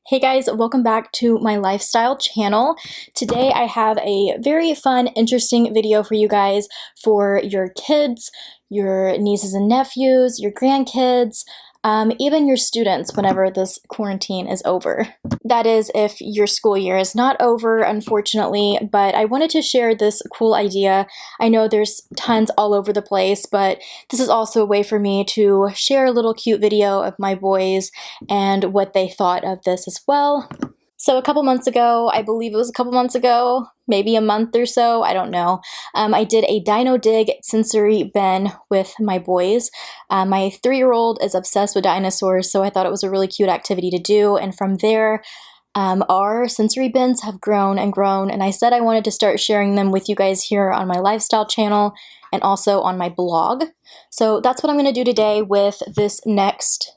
Hey guys, welcome back to my lifestyle channel. Today I have a very fun, interesting video for you guys for your kids, your nieces and nephews, your grandkids, even your students whenever this quarantine is over. That is, if your school year is not over, unfortunately, but I wanted to share this cool idea. I know there's tons all over the place, but this is also a way for me to share a little cute video of my boys and what they thought of this as well. So a couple months ago, I believe it was a couple months ago, maybe a month or so, I don't know, I did a Dino Dig sensory bin with my boys. My 3-year-old is obsessed with dinosaurs, so I thought it was a really cute activity to do, and from there, our sensory bins have grown and grown, and I said I wanted to start sharing them with you guys here on my lifestyle channel and also on my blog. So that's what I'm going to do today with this next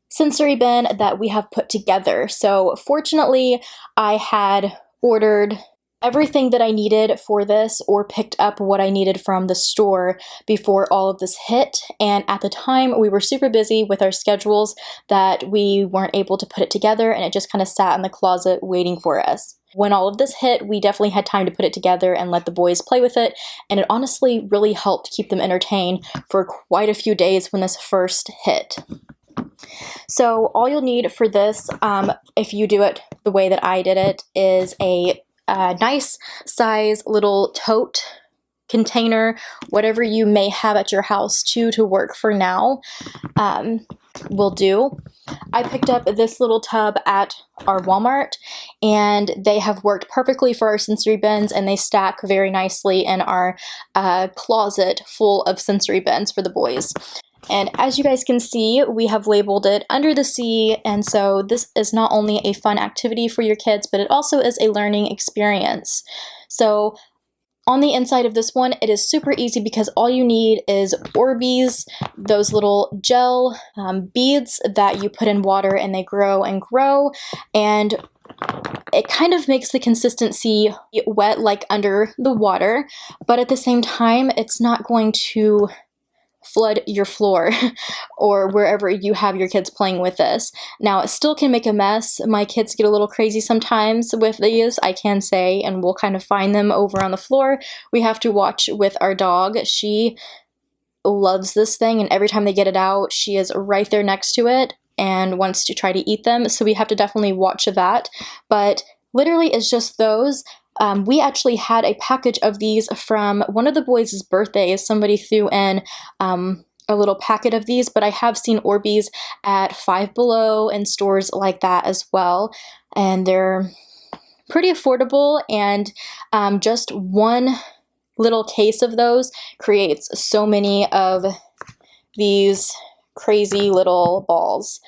sensory bin that we have put together. So fortunately, I had ordered everything that I needed for this, or picked up what I needed from the store before all of this hit, and at the time we were super busy with our schedules that we weren't able to put it together, and it just kind of sat in the closet waiting for us. When all of this hit, we definitely had time to put it together and let the boys play with it, and it honestly really helped keep them entertained for quite a few days when this first hit. So all you'll need for this, if you do it the way that I did it, is a nice size little tote container, whatever you may have at your house to work for now, will do. I picked up this little tub at our Walmart, and they have worked perfectly for our sensory bins, and they stack very nicely in our closet full of sensory bins for the boys. And as you guys can see, we have labeled it Under the Sea, and so this is not only a fun activity for your kids, but it also is a learning experience. So on the inside of this one, it is super easy because all you need is Orbeez, those little gel beads that you put in water and they grow and grow, and it kind of makes the consistency wet like under the water, but at the same time, it's not going to flood your floor or wherever you have your kids playing with this. Now, it still can make a mess. My kids get a little crazy sometimes with these, I can say, and we'll kind of find them over on the floor. We have to watch with our dog. She loves this thing, and every time they get it out, she is right there next to it and wants to try to eat them, so we have to definitely watch that. But literally, it's just those. We actually had a package of these from one of the boys' birthdays. Somebody threw in a little packet of these, but I have seen Orbeez at Five Below and stores like that as well, and they're pretty affordable, and just one little case of those creates so many of these crazy little balls.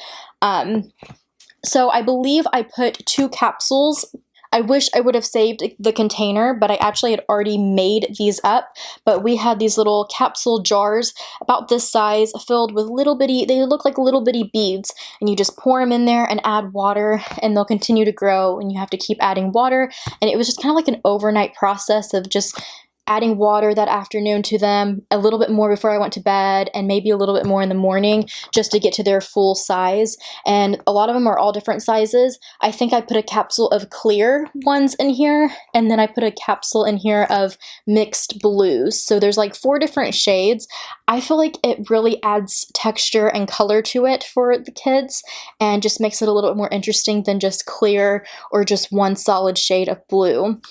So I believe I put 2 capsules. I wish I would have saved the container, but I actually had already made these up. But we had these little capsule jars about this size filled with little bitty, they look like little bitty beads, and you just pour them in there and add water, and they'll continue to grow, and you have to keep adding water. And it was just kind of like an overnight process of just adding water that afternoon to them, a little bit more before I went to bed, and maybe a little bit more in the morning just to get to their full size. And a lot of them are all different sizes. I think I put a capsule of clear ones in here, and then I put a capsule in here of mixed blues. So there's like 4 different shades. I feel like it really adds texture and color to it for the kids and just makes it a little bit more interesting than just clear or just one solid shade of blue.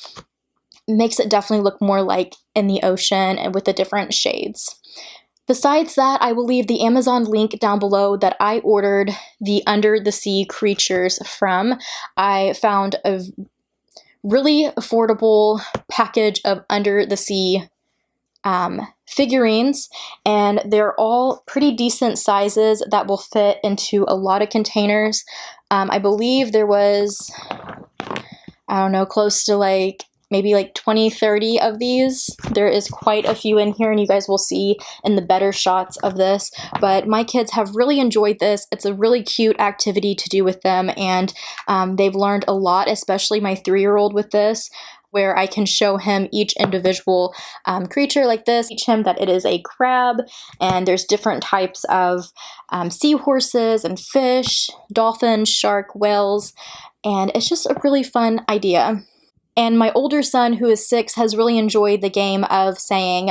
Makes it definitely look more like in the ocean and with the different shades. Besides that, I will leave the Amazon link down below that I ordered the Under the Sea creatures from. I found a really affordable package of Under the Sea figurines, and they're all pretty decent sizes that will fit into a lot of containers. I believe there was, I don't know, close to maybe 20, 30 of these. There is quite a few in here, and you guys will see in the better shots of this. But my kids have really enjoyed this. It's a really cute activity to do with them, and they've learned a lot, especially my 3-year-old with this. where I can show him each individual creature like this, teach him that it is a crab, and there's different types of seahorses and fish, dolphins, shark, whales, and it's just a really fun idea. And my older son, who is 6, has really enjoyed the game of saying,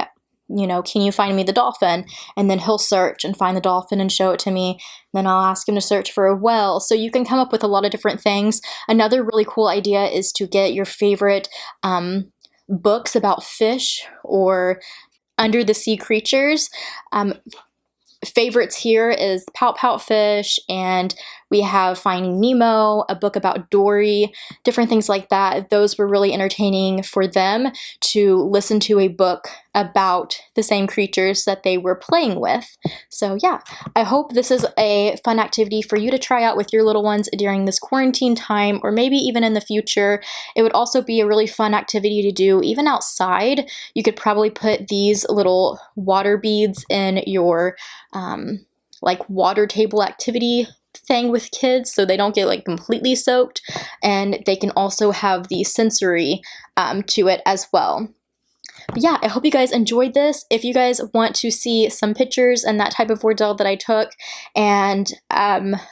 you know, can you find me the dolphin? And then he'll search and find the dolphin and show it to me. Then I'll ask him to search for a whale. So you can come up with a lot of different things. Another really cool idea is to get your favorite books about fish or under the sea creatures. Favorites here is Pout Pout Fish, and we have Finding Nemo, a book about Dory, different things like that. Those were really entertaining for them to listen to a book about the same creatures that they were playing with. So yeah, I hope this is a fun activity for you to try out with your little ones during this quarantine time, or maybe even in the future. It would also be a really fun activity to do even outside. You could probably put these little water beads in your like water table activity thing with kids so they don't get like completely soaked, and they can also have the sensory to it as well. But yeah, I hope you guys enjoyed this. If you guys want to see some pictures and that type of word doll that I took, and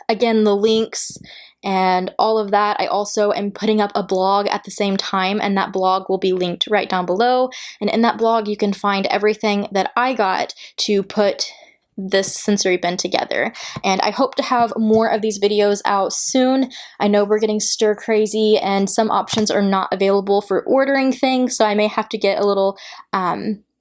again, the links and all of that, I also am putting up a blog at the same time, and that blog will be linked right down below. And in that blog, you can find everything that I got to put this sensory bin together. And I hope to have more of these videos out soon. I know we're getting stir crazy and some options are not available for ordering things, so I may have to get a little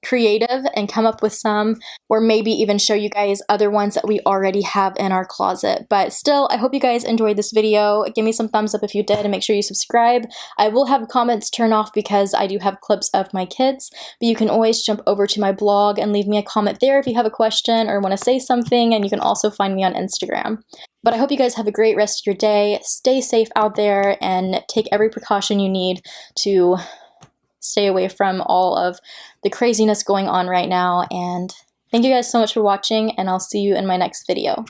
creative and come up with some, or maybe even show you guys other ones that we already have in our closet. But still, I hope you guys enjoyed this video. Give me some thumbs up if you did, and make sure you subscribe. I will have comments turn off because I do have clips of my kids, but you can always jump over to my blog and leave me a comment there if you have a question or want to say something, and you can also find me on Instagram. But I hope you guys have a great rest of your day. Stay safe out there and take every precaution you need to stay away from all of the craziness going on right now. And thank you guys so much for watching, and I'll see you in my next video.